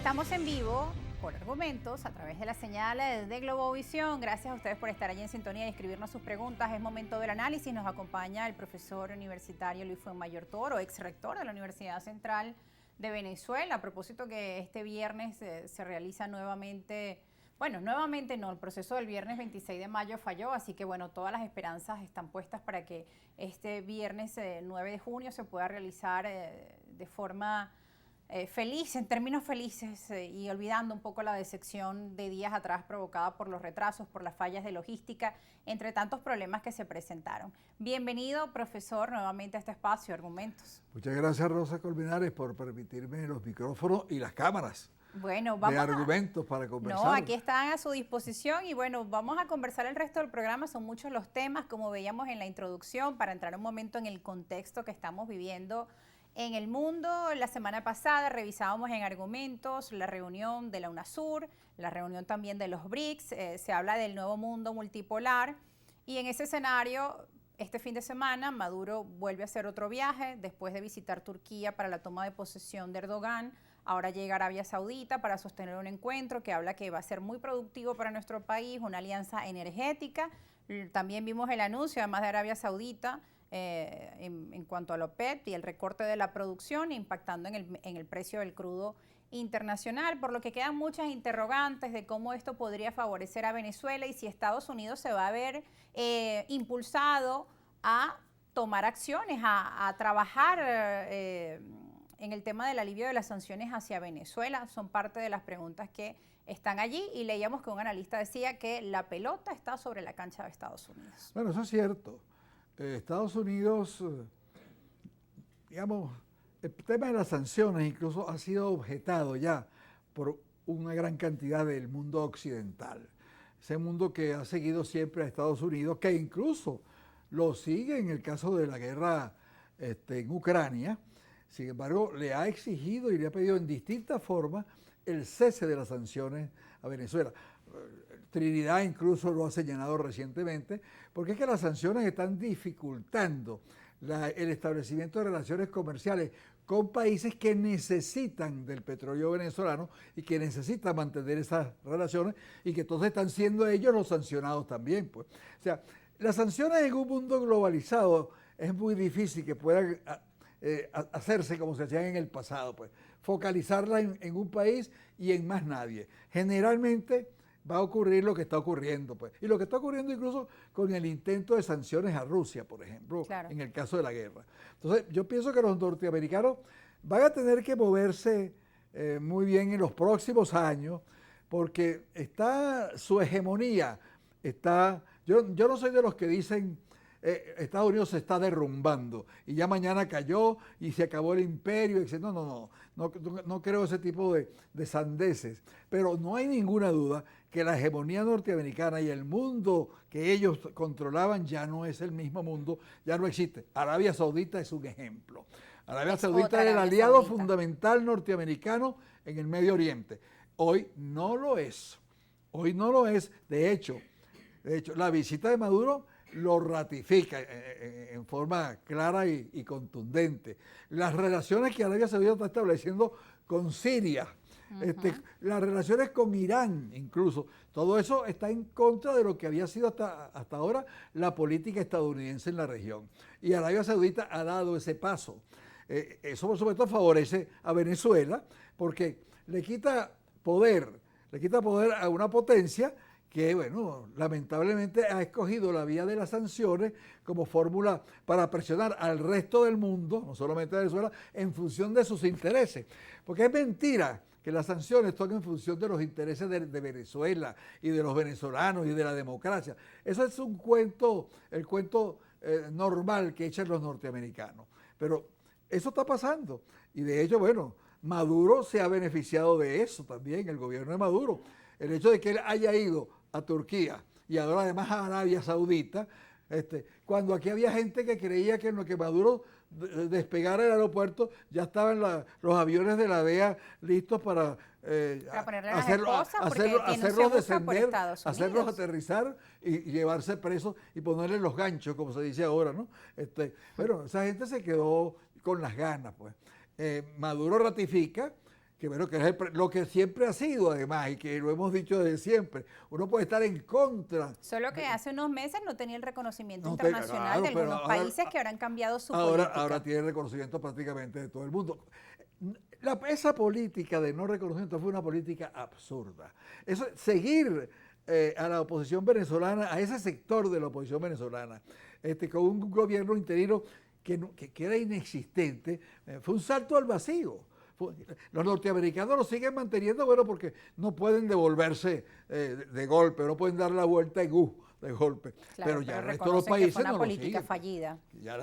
Estamos en vivo por Argumentos a través de la señal de Globovisión. Gracias a ustedes por estar allí en sintonía y escribirnos sus preguntas. Es momento del análisis. Nos acompaña el profesor universitario Luis Fuenmayor Toro, ex rector de la Universidad Central de Venezuela. A propósito que este viernes se realiza nuevamente, bueno, nuevamente no, el proceso del viernes 26 de mayo falló, así que bueno, todas las esperanzas están puestas para que este viernes 9 de junio se pueda realizar de forma feliz, en términos felices, y olvidando un poco la decepción de días atrás provocada por los retrasos, por las fallas de logística, entre tantos problemas que se presentaron. Bienvenido, profesor, nuevamente a este espacio, Argumentos. Muchas gracias, Rosa Colmenares, por permitirme los micrófonos y las cámaras. Bueno, vamos de Argumentos para conversar. No, aquí están a su disposición y bueno, vamos a conversar el resto del programa. Son muchos los temas, como veíamos en la introducción, para entrar un momento en el contexto que estamos viviendo en el mundo. La semana pasada revisábamos en Argumentos la reunión de la UNASUR, la reunión también de los BRICS, se habla del nuevo mundo multipolar y en ese escenario, este fin de semana, Maduro vuelve a hacer otro viaje después de visitar Turquía para la toma de posesión de Erdogan. Ahora llega a Arabia Saudita para sostener un encuentro que habla que va a ser muy productivo para nuestro país, una alianza energética. También vimos el anuncio, además de Arabia Saudita, en cuanto a la OPEP y el recorte de la producción, impactando en el precio del crudo internacional, por lo que quedan muchas interrogantes de cómo esto podría favorecer a Venezuela y si Estados Unidos se va a ver impulsado a tomar acciones, a trabajar en el tema del alivio de las sanciones hacia Venezuela. Son parte de las preguntas que están allí y leíamos que un analista decía que la pelota está sobre la cancha de Estados Unidos. Bueno, eso es cierto. Estados Unidos, digamos, el tema de las sanciones incluso ha sido objetado ya por una gran cantidad del mundo occidental. Ese mundo que ha seguido siempre a Estados Unidos, que incluso lo sigue en el caso de la guerra en Ucrania. Sin embargo, le ha exigido y le ha pedido en distintas formas el cese de las sanciones a Venezuela. Trinidad incluso lo ha señalado recientemente, porque es que las sanciones están dificultando el establecimiento de relaciones comerciales con países que necesitan del petróleo venezolano y que necesitan mantener esas relaciones y que entonces están siendo ellos los sancionados también, pues. O sea, las sanciones en un mundo globalizado es muy difícil que puedan hacerse como se hacían en el pasado, pues. Focalizarla en un país y en más nadie. Generalmente va a ocurrir lo que está ocurriendo, pues. Y lo que está ocurriendo incluso con el intento de sanciones a Rusia, por ejemplo, claro, en el caso de la guerra. Entonces, yo pienso que los norteamericanos van a tener que moverse muy bien en los próximos años, porque está su hegemonía, yo no soy de los que dicen Estados Unidos se está derrumbando y ya mañana cayó y se acabó el imperio, etc. No creo ese tipo de sandeces, pero no hay ninguna duda que la hegemonía norteamericana y el mundo que ellos controlaban ya no es el mismo mundo, ya no existe. Arabia Saudita es un ejemplo. Arabia Saudita era el aliado fundamental norteamericano en el Medio Oriente. Hoy no lo es. Hoy no lo es. De hecho, la visita de Maduro lo ratifica en forma clara y contundente. Las relaciones que Arabia Saudita está estableciendo con Siria, las relaciones con Irán incluso, todo eso está en contra de lo que había sido hasta ahora la política estadounidense en la región. Y Arabia Saudita ha dado ese paso. Eso por supuesto favorece a Venezuela porque le quita poder a una potencia que, bueno, lamentablemente ha escogido la vía de las sanciones como fórmula para presionar al resto del mundo, no solamente a Venezuela, en función de sus intereses. Porque es mentira que las sanciones toquen en función de los intereses de Venezuela y de los venezolanos y de la democracia. Eso es un cuento, el cuento normal que echan los norteamericanos. Pero eso está pasando. Y de hecho, bueno, Maduro se ha beneficiado de eso también, el gobierno de Maduro. El hecho de que él haya ido a Turquía y ahora además a Arabia Saudita, cuando aquí había gente que creía que en lo que Maduro despegara el aeropuerto ya estaban los aviones de la DEA listos para hacerlos descender, hacerlos aterrizar y llevarse presos y ponerle los ganchos, como se dice ahora, ¿no? Bueno, esa gente se quedó con las ganas, pues. Maduro ratifica bueno, que es lo que siempre ha sido además y que lo hemos dicho desde siempre. Uno puede estar en contra. Solo que hace unos meses no tenía el reconocimiento No internacional claro, de algunos ahora, países que habrán cambiado su política. Ahora tiene reconocimiento prácticamente de todo el mundo. Esa política de no reconocimiento fue una política absurda. Eso, seguir a la oposición venezolana, a ese sector de la oposición venezolana, con un gobierno interino que era inexistente, fue un salto al vacío. Los norteamericanos lo siguen manteniendo, bueno, porque no pueden devolverse de golpe, no pueden dar la vuelta en U de golpe. Claro, pero ya el resto de los países fue una no política lo siguen. fallida.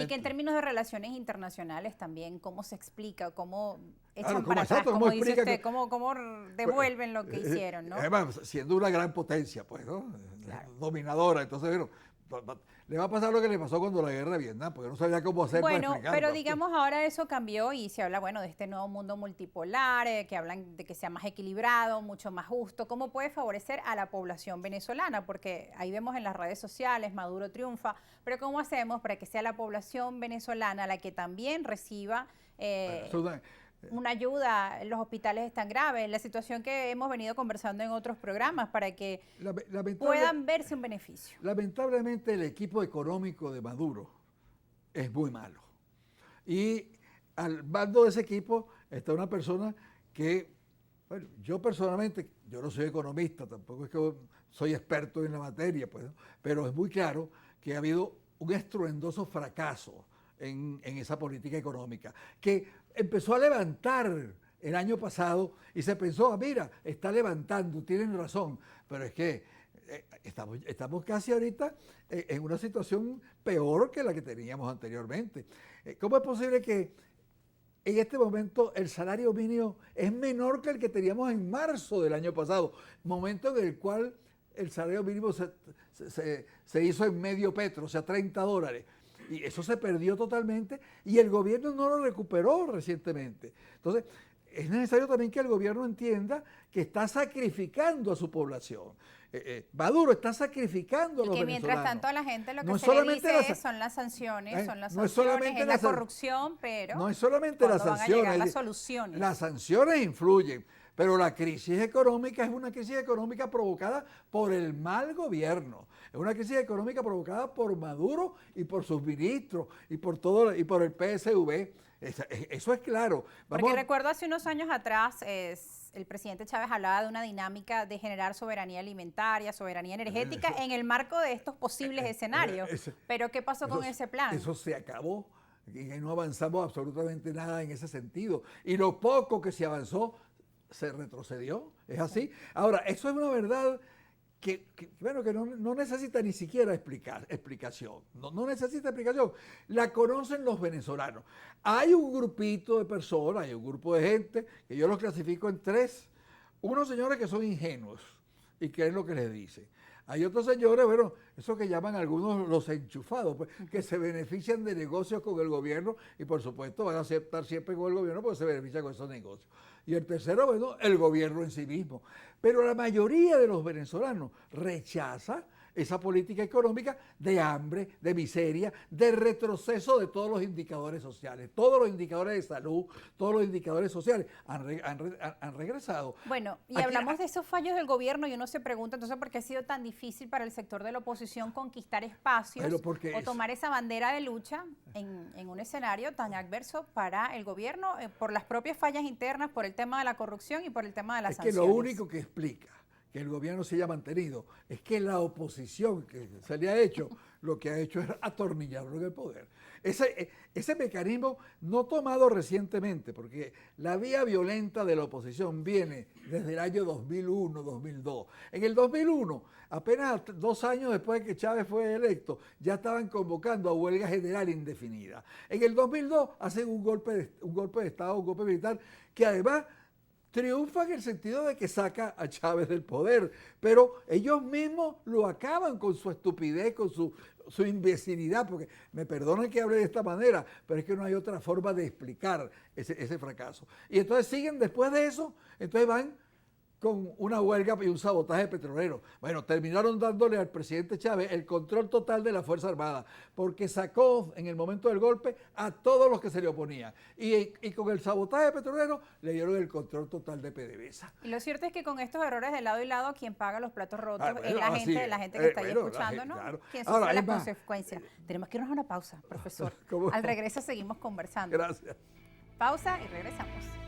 Y que en términos de relaciones internacionales también, ¿cómo se explica? ¿Cómo echan para atrás? ¿Cómo dice usted? ¿Cómo devuelven lo que hicieron? ¿No? Además, siendo una gran potencia, pues, ¿no? Claro. Dominadora. Entonces, bueno, le va a pasar lo que le pasó cuando la guerra de Vietnam, porque no sabía cómo hacer para explicarlo. Bueno, pero digamos ahora eso cambió y se habla, bueno, de este nuevo mundo multipolar, que hablan de que sea más equilibrado, mucho más justo. ¿Cómo puede favorecer a la población venezolana? Porque ahí vemos en las redes sociales, Maduro triunfa, pero ¿cómo hacemos para que sea la población venezolana la que también reciba una ayuda? Los hospitales están graves, la situación que hemos venido conversando en otros programas para que puedan verse un beneficio. Lamentablemente el equipo económico de Maduro es muy malo. Y al mando de ese equipo está una persona que, bueno, yo personalmente, yo no soy economista, tampoco es que soy experto en la materia, pues, ¿no? Pero es muy claro que ha habido un estruendoso fracaso en esa política económica, que empezó a levantar el año pasado y se pensó, mira, está levantando, tienen razón, pero es que estamos casi ahorita en una situación peor que la que teníamos anteriormente. ¿Cómo es posible que en este momento el salario mínimo es menor que el que teníamos en marzo del año pasado, momento en el cual el salario mínimo se hizo en medio petro, o sea, $30? Y eso se perdió totalmente y el gobierno no lo recuperó recientemente. Entonces, es necesario también que el gobierno entienda que está sacrificando a su población. Maduro está sacrificando a los venezolanos. Y que mientras tanto a la gente lo que se le dice son las sanciones, es la corrupción, pero no es solamente las sanciones, van a llegar las soluciones. Las sanciones influyen, pero la crisis económica es una crisis económica provocada por el mal gobierno. Es una crisis económica provocada por Maduro y por sus ministros y por el PSV. Eso es claro. Porque recuerdo hace unos años atrás, el presidente Chávez hablaba de una dinámica de generar soberanía alimentaria, soberanía energética en el marco de estos posibles escenarios. Pero ¿qué pasó con ese plan? Eso se acabó y no avanzamos absolutamente nada en ese sentido. Y lo poco que se avanzó se retrocedió. Es así. Ahora, eso es una verdad que no necesita ni siquiera explicación. No necesita explicación. La conocen los venezolanos. Hay un grupito de personas, hay un grupo de gente que yo los clasifico en tres. Unos señores que son ingenuos y creen lo que les dicen. Hay otros señores, bueno, eso que llaman algunos los enchufados, pues, que se benefician de negocios con el gobierno y por supuesto van a aceptar siempre con el gobierno porque se benefician con esos negocios. Y el tercero, bueno, el gobierno en sí mismo. Pero la mayoría de los venezolanos rechaza esa política económica de hambre, de miseria, de retroceso de todos los indicadores sociales. Todos los indicadores de salud, todos los indicadores sociales han regresado. Bueno, y hablamos de esos fallos del gobierno y uno se pregunta entonces por qué ha sido tan difícil para el sector de la oposición conquistar espacios o tomar esa bandera de lucha en un escenario tan adverso para el gobierno por las propias fallas internas, por el tema de la corrupción y por el tema de las sanciones. Es que lo único que explica que el gobierno se haya mantenido es que la oposición que se le ha hecho, lo que ha hecho es atornillarlo en el poder. Ese mecanismo no tomado recientemente, porque la vía violenta de la oposición viene desde el año 2001-2002. En el 2001, apenas 2 años después de que Chávez fue electo, ya estaban convocando a huelga general indefinida. En el 2002 hacen un golpe de Estado, un golpe militar, que además triunfa en el sentido de que saca a Chávez del poder, pero ellos mismos lo acaban con su estupidez, con su imbecilidad, porque me perdonen que hable de esta manera, pero es que no hay otra forma de explicar ese fracaso. Y entonces siguen después de eso, entonces van con una huelga y un sabotaje petrolero. Bueno, terminaron dándole al presidente Chávez el control total de la Fuerza Armada, porque sacó en el momento del golpe a todos los que se le oponían. Y con el sabotaje petrolero le dieron el control total de PDVSA. Y lo cierto es que con estos errores de lado y lado, quien paga los platos rotos Bueno, es la gente que está ahí escuchando, ¿no? Claro. Quien Ahora, sufre las es más, consecuencias. Tenemos que irnos a una pausa, profesor. ¿Cómo? Al regreso seguimos conversando. Gracias. Pausa y regresamos.